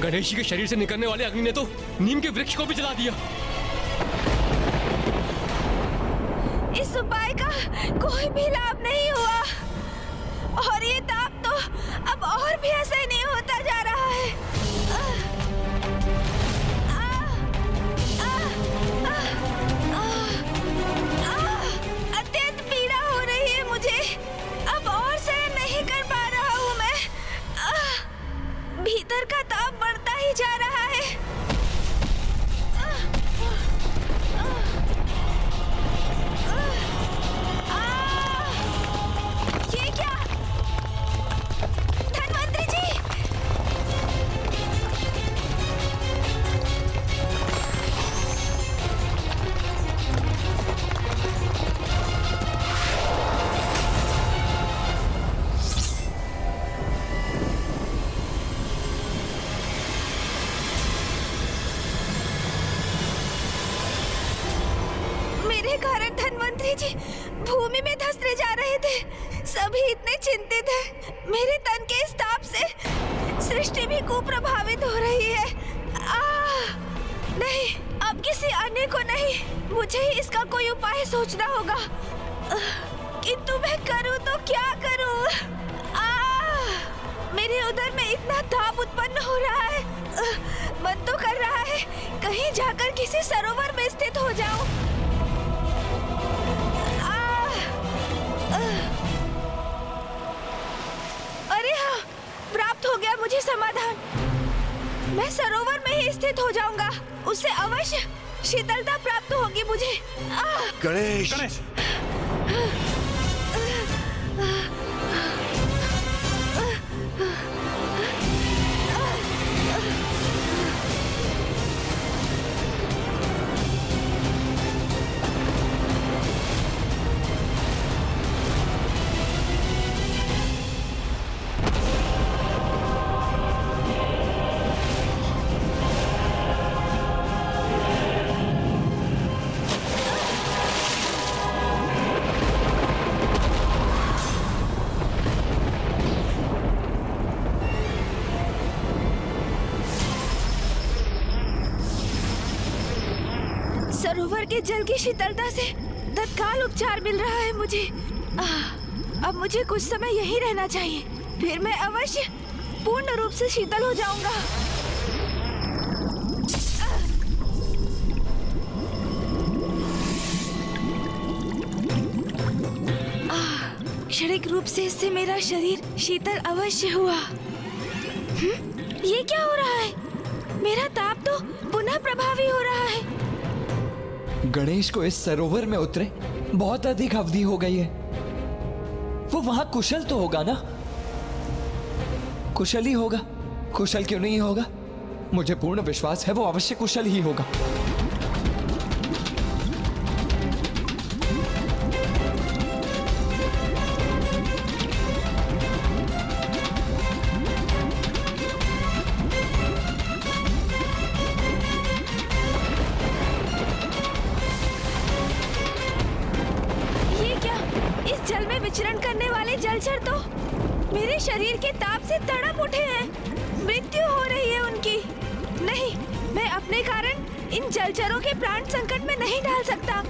गणेश जी के शरीर से निकलने वाले अग्नि ने तो नीम के वृक्ष को भी जला दिया। इस उपाय का कोई भी लाभ नहीं हुआ और ये ताप तो अब और भी असह्य नहीं होता जा रहा है। अत्यंत पीड़ा हो रही है मुझे, अब और सहन नहीं कर पा रहा हूँ मैं। भीतर का ताप बढ़ता ही जा रहा है। ये क्या? धन्वंतरी जी! मेरे कारण धन्वंतरी जी भूमि में धंसते जा रहे थे। सभी इतने चिंतित हैं। मेरे तन के इस ताप से सृष्टि भी कुप्रभावित हो रही है। नहीं, अब किसी अन्य को नहीं, मुझे ही इसका कोई उपाय सोचना होगा। किंतु मैं करूं तो क्या करूं? मेरे उदर में इतना ताप उत्पन्न हो रहा है। मन तो कर रहा है कहीं जाकर किसी सरोवर में स्थित हो जाऊं। अरे हाँ, प्राप्त हो गया मुझे समाधान। मैं सरोवर में ही स्थित हो जाऊंगा, उससे अवश्य शीतलता प्राप्त होगी मुझे। गणेश! गणेश! सरोवर के जल की शीतलता से तत्काल उपचार मिल रहा है मुझे। अब मुझे कुछ समय यहीं रहना चाहिए, फिर मैं अवश्य पूर्ण रूप से शीतल हो जाऊंगा। क्षणिक रूप से इससे मेरा शरीर शीतल अवश्य हुआ। ये क्या हो रहा है? मेरा ताप तो पुनः प्रभावी हो रहा है। गणेश को इस सरोवर में उतरे बहुत अधिक अवधि हो गई है। वो वहां कुशल तो होगा ना? कुशल ही होगा, कुशल क्यों नहीं होगा? मुझे पूर्ण विश्वास है वो अवश्य कुशल ही होगा। विचरण करने वाले जलचर तो मेरे शरीर के ताप से तड़प उठे हैं। मृत्यु हो रही है उनकी। नहीं, मैं अपने कारण इन जलचरों के प्राण संकट में नहीं डाल सकता।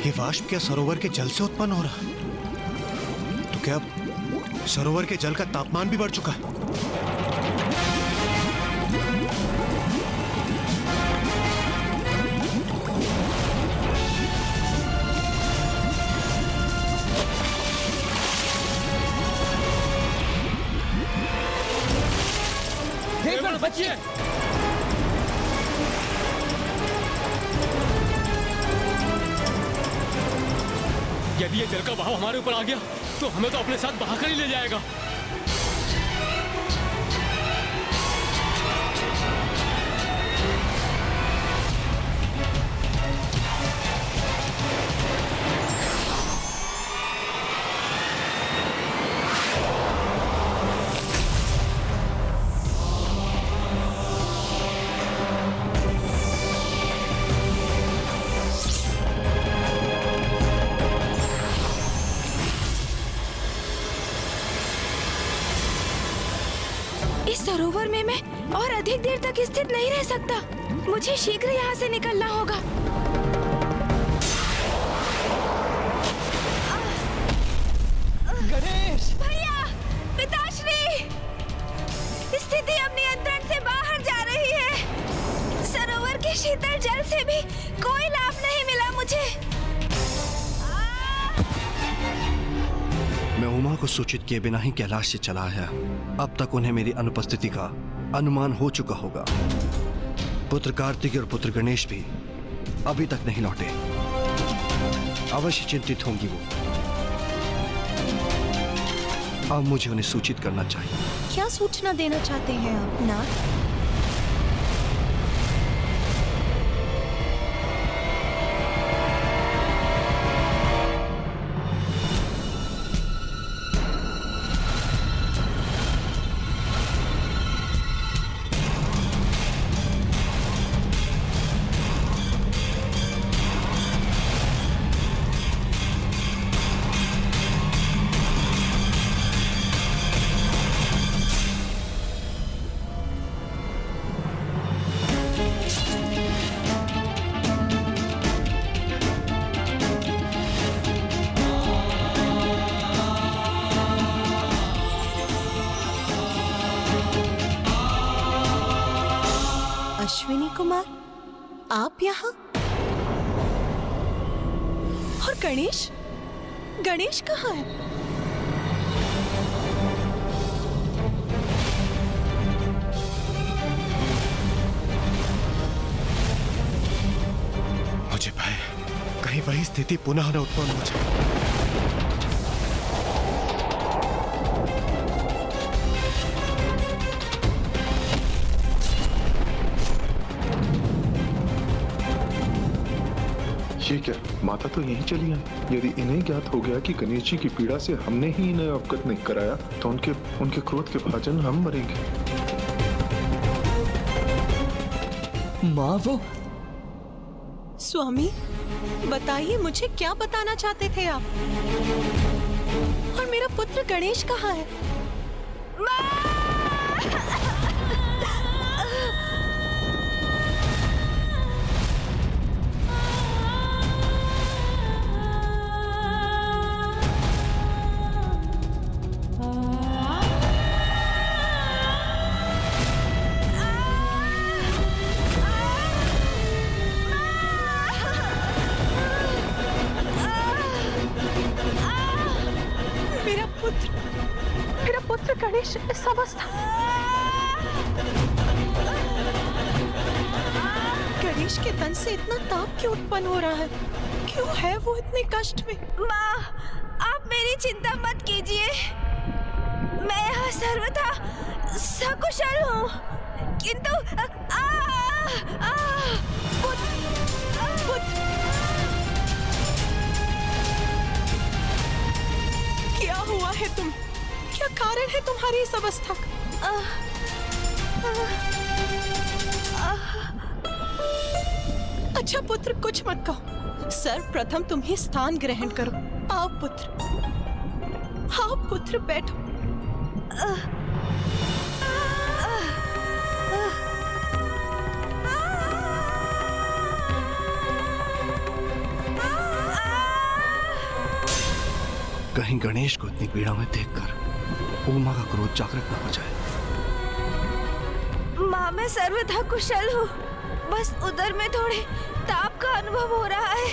ये वाष्प क्या सरोवर के जल से उत्पन्न हो रहा? तो क्या सरोवर के जल का तापमान भी बढ़ चुका है? बचिए। यदि ये जल का बहाव हमारे ऊपर आ गया तो हमें तो अपने साथ बहाकर ही ले जाएगा। और अधिक देर तक स्थित नहीं रह सकता। मुझे शीघ्र यहाँ से निकलना होगा। गणेश! भैया, पिताश्री, स्थिति अब नियंत्रण से बाहर जा रही है। सरोवर के शीतल जल से भी कोई लाभ नहीं मिला मुझे। मैं उमा को सूचित किए बिना ही कैलाश से चला आया। अब तक उन्हें मेरी अनुपस्थिति का अनुमान हो चुका होगा। पुत्र कार्तिक और पुत्र गणेश भी अभी तक नहीं लौटे। अवश्य चिंतित होंगी वो। अब मुझे उन्हें सूचित करना चाहिए। क्या सूचना देना चाहते हैं आप नाथ? अश्विनी कुमार, आप यहाँ? और गणेश? गणेश कहाँ है? मुझे भय, कहीं वही स्थिति पुनः न उत्पन्न हो जाए। ये क्या, माता तो यहीं चली आई। यदि इन्हें ज्ञात हो गया कि गणेश जी की पीड़ा से हमने ही इन्हें अवगत नहीं कराया तो उनके क्रोध के भाजन हम मरेंगे। माँ वो स्वामी, बताइए मुझे क्या बताना चाहते थे आप? और मेरा पुत्र गणेश कहाँ है? मेरा पुत्र गणेश इस अवस्था। गणेश के तन से इतना ताप क्यों उत्पन्न हो रहा है? क्यों है वो इतने कष्ट में? माँ, आप मेरी चिंता मत कीजिए। मैं यहाँ सर्वथा सकुशल हूँ, किंतु क्या हुआ है तुम? क्या कारण है तुम्हारी इस अवस्था का? अच्छा पुत्र, कुछ मत कहो। सर्वप्रथम तुम ही स्थान ग्रहण करो। आओ पुत्र, बैठो। कहीं गणेश को इतनी पीड़ा में देखकर उमा का क्रोध जागृत न हो जाए। माँ, मैं सर्वथा कुशल हूँ। बस उधर में थोड़े ताप का अनुभव हो रहा है।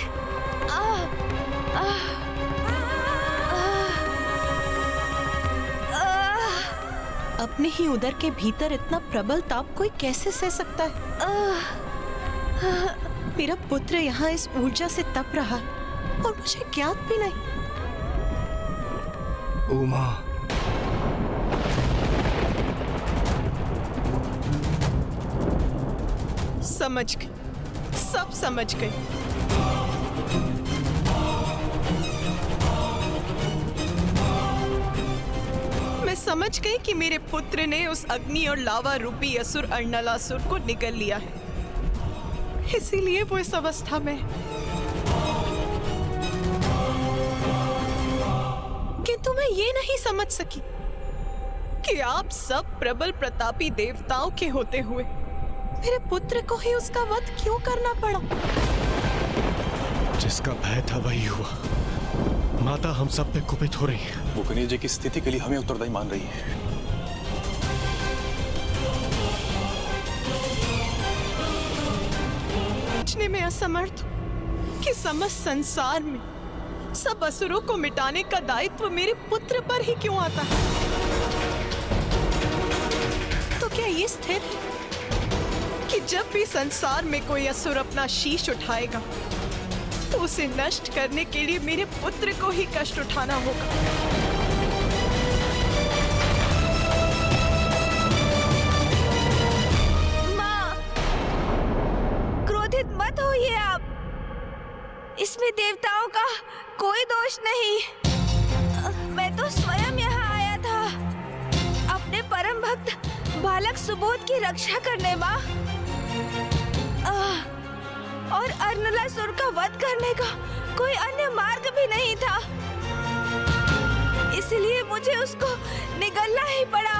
अपने ही उदर के भीतर इतना प्रबल ताप कोई कैसे सह सकता है? मेरा पुत्र यहाँ इस ऊर्जा से तप रहा है और मुझे ज्ञात भी नहीं। उमा, समझ गई, सब समझ गई। मैं समझ गई कि मेरे पुत्र ने उस अग्नि और लावा रूपी असुर अर्णलासुर को निगल लिया है, इसीलिए वो इस अवस्था में। किंतु मैं ये नहीं समझ सकी कि आप सब प्रबल प्रतापी देवताओं के होते हुए मेरे पुत्र को ही उसका वध क्यों करना पड़ा? जिसका भय था वही हुआ। माता हम सब पे कुपित हो रही है। वो गणेश जी की स्थिति के लिए हमें उत्तरदायी मान रही है। सोचने में असमर्थ कि समस्त संसार में सब असुरों को मिटाने का दायित्व मेरे पुत्र पर ही क्यों आता है? तो क्या ये स्थिर है कि जब भी संसार में कोई असुर अपना शीश उठाएगा तो उसे नष्ट करने के लिए मेरे पुत्र को ही कष्ट उठाना होगा? माँ, क्रोधित मत होइए आप। इसमें देवताओं का कोई दोष नहीं। मैं तो स्वयं यहाँ आया था अपने परम भक्त बालक सुबोध की रक्षा करने, माँ। और अर्नलासुर का वध करने का कोई अन्य मार्ग भी नहीं था, इसलिए मुझे उसको निगलना ही पड़ा।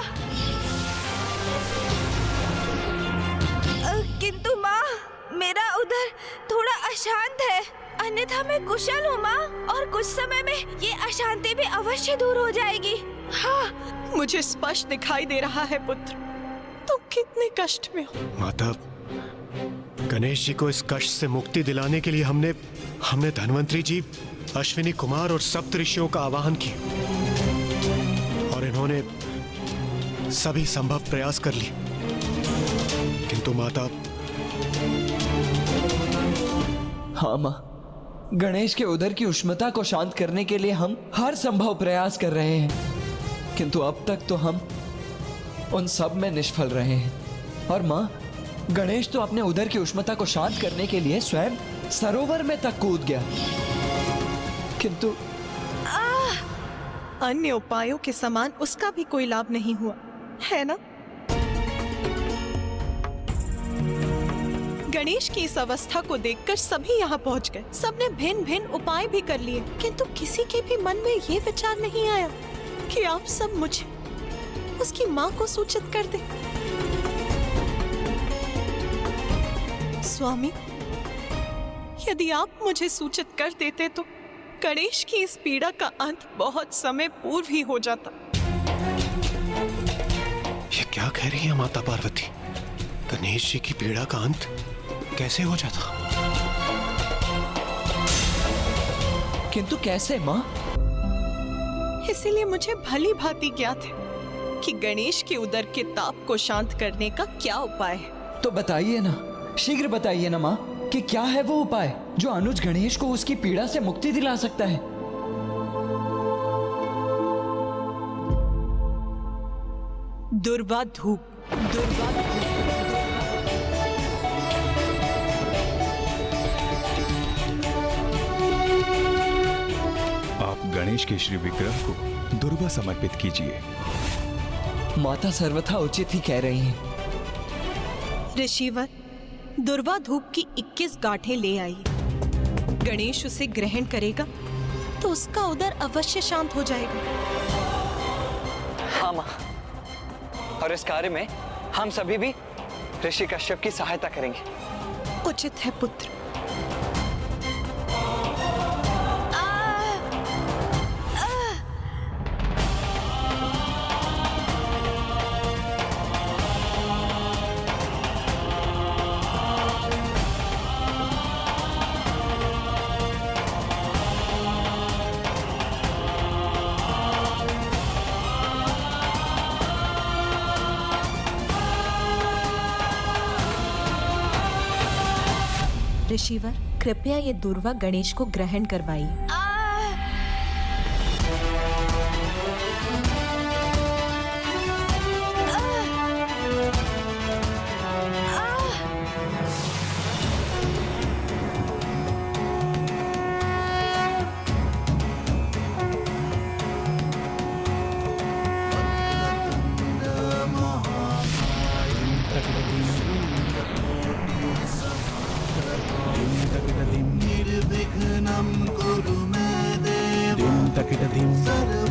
किंतु माँ, मेरा उधर थोड़ा अशांत है, अन्यथा मैं कुशल हूँ माँ, और कुछ समय में ये अशांति भी अवश्य दूर हो जाएगी। हाँ, मुझे स्पष्ट दिखाई दे रहा है पुत्र, तुम कितने कष्ट में हो। माता, गणेश जी को इस कष्ट से मुक्ति दिलाने के लिए हमने धन्वंतरी जी, अश्विनी कुमार और सप्त ऋषियों का आवाहन किया और इन्होंने सभी संभव प्रयास कर लिए, किंतु माता। हाँ माँ, गणेश के उदर की उष्णता को शांत करने के लिए हम हर संभव प्रयास कर रहे हैं, किंतु अब तक तो हम उन सब में निष्फल रहे हैं। और माँ, गणेश तो अपने उदर की उष्णता को शांत करने के लिए स्वयं सरोवर में तक कूद गया, किंतु अन्य उपायों के समान उसका भी कोई लाभ नहीं हुआ, है ना? गणेश की इस अवस्था को देखकर सभी यहाँ पहुँच गए। सबने भिन्न भिन्न उपाय भी कर लिए, किंतु किसी के भी मन में ये विचार नहीं आया कि आप सब मुझे उसकी माँ को सूचित कर दें। स्वामी, यदि आप मुझे सूचित कर देते तो गणेश की इस पीड़ा का अंत बहुत समय पूर्व ही हो जाता। ये क्या कह रही है माता पार्वती? गणेश जी की पीड़ा का अंत कैसे हो जाता? किंतु कैसे माँ? इसीलिए मुझे भली भांति ज्ञात है कि गणेश के उदर के ताप को शांत करने का क्या उपाय है। तो बताइए ना, शीघ्र बताइए ना माँ, कि क्या है वो उपाय जो अनुज गणेश को उसकी पीड़ा से मुक्ति दिला सकता है? दुर्वा धूप। आप गणेश के श्री विग्रह को दुर्वा समर्पित कीजिए। माता सर्वथा उचित ही कह रही हैं। ऋषिवर, दुर्वा धूप की 21 गांठें ले आइए। गणेश उसे ग्रहण करेगा तो उसका उदर अवश्य शांत हो जाएगा। हाँ माँ, और इस कार्य में हम सभी भी ऋषि कश्यप की सहायता करेंगे। उचित है पुत्र। ऋषिवर, कृपया ये दुर्वा गणेश को ग्रहण करवाइए।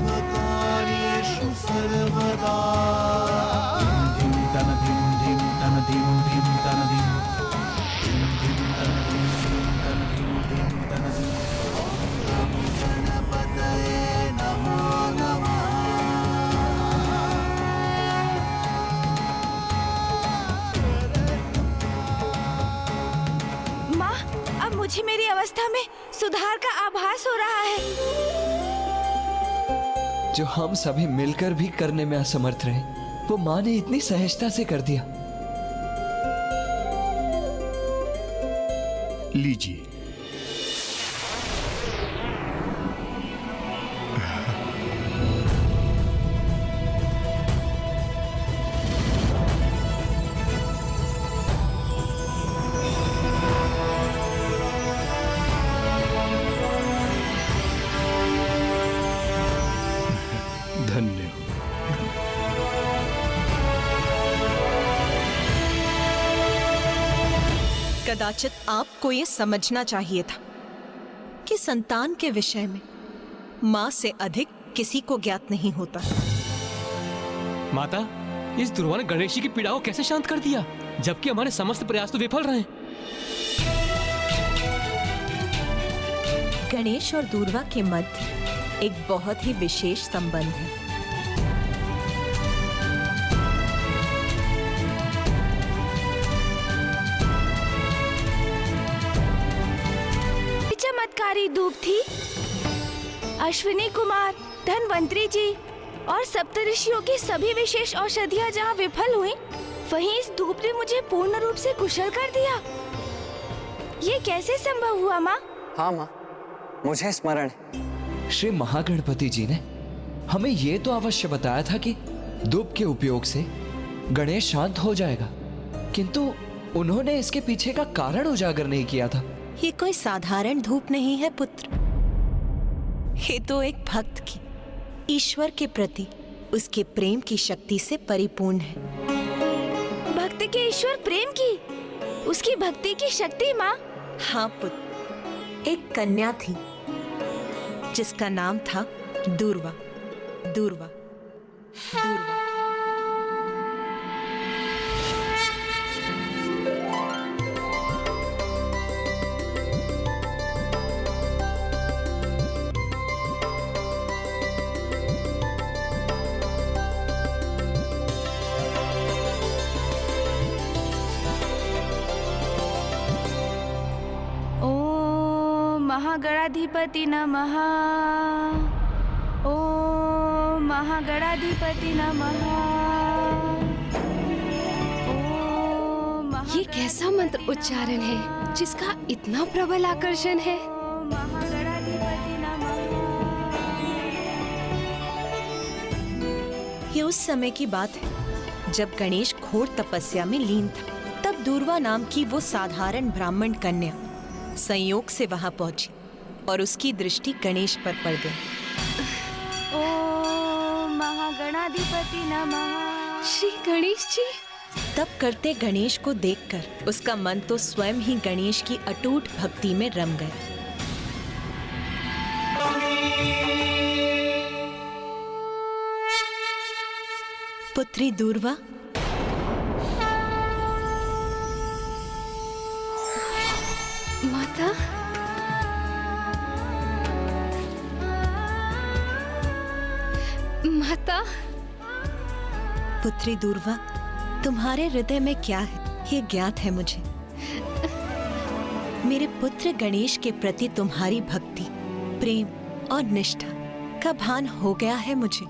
सर्वकार्येषु सर्वदा मुझे मेरी अवस्था में सुधार का आभास हो रहा है, जो हम सभी मिलकर भी करने में असमर्थ रहे, वो माँ ने इतनी सहजता से कर दिया। लीजिए। धन्य हो। कदाचित आपको ये समझना चाहिए था कि संतान के विषय में माँ से अधिक किसी को ज्ञात नहीं होता। माता, इस दुर्वा ने गणेश जी की पीड़ा को कैसे शांत कर दिया, जबकि हमारे समस्त प्रयास तो विफल रहे। गणेश और दूर्वा के मध्य एक बहुत ही विशेष संबंध है। चमत्कारी धूप थी। अश्विनी कुमार, धनवंतरी जी और सप्तऋषियों की सभी विशेष औषधियाँ जहाँ विफल हुई, वहीं इस धूप ने मुझे पूर्ण रूप से कुशल कर दिया। ये कैसे संभव हुआ माँ? हाँ माँ, मुझे स्मरण है। श्री महागणपति जी ने हमें ये तो अवश्य बताया था कि धूप के उपयोग से गणेश शांत हो जाएगा, किंतु उन्होंने इसके पीछे का कारण उजागर नहीं किया था। ये कोई साधारण धूप नहीं है पुत्र, ये तो एक भक्त की ईश्वर के प्रति उसके प्रेम की शक्ति से परिपूर्ण है। भक्त के ईश्वर प्रेम की, उसकी भक्ति की शक्ति माँ? हाँ पुत्र, एक कन्या थी जिसका नाम था दूर्वा। दूर्वा, दूर्वा। महागणाधिपति नमः। ओम महागणाधिपति नमः। ये कैसा मंत्र उच्चारण है जिसका इतना प्रबल आकर्षण है? महागणाधिपति नमः। ये उस समय की बात है जब गणेश घोर तपस्या में लीन था। तब दूर्वा नाम की वो साधारण ब्राह्मण कन्या संयोग से वहां पहुंची और उसकी दृष्टि गणेश पर पड़ गई। ओम महागणाधिपति नमः। श्री गणेश जी। तब करते गणेश को देखकर उसका मन तो स्वयं ही गणेश की अटूट भक्ति में रम गया। पुत्री दूर्वा, माता, माता। पुत्री दूर्वा, तुम्हारे हृदय में क्या है ये ज्ञात है मुझे। मेरे पुत्र गणेश के प्रति तुम्हारी भक्ति, प्रेम और निष्ठा का भान हो गया है मुझे।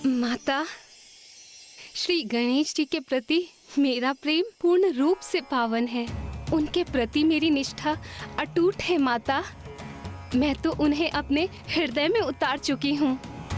माता, श्री गणेश जी के प्रति मेरा प्रेम पूर्ण रूप से पावन है। उनके प्रति मेरी निष्ठा अटूट है माता। मैं तो उन्हें अपने हृदय में उतार चुकी हूँ।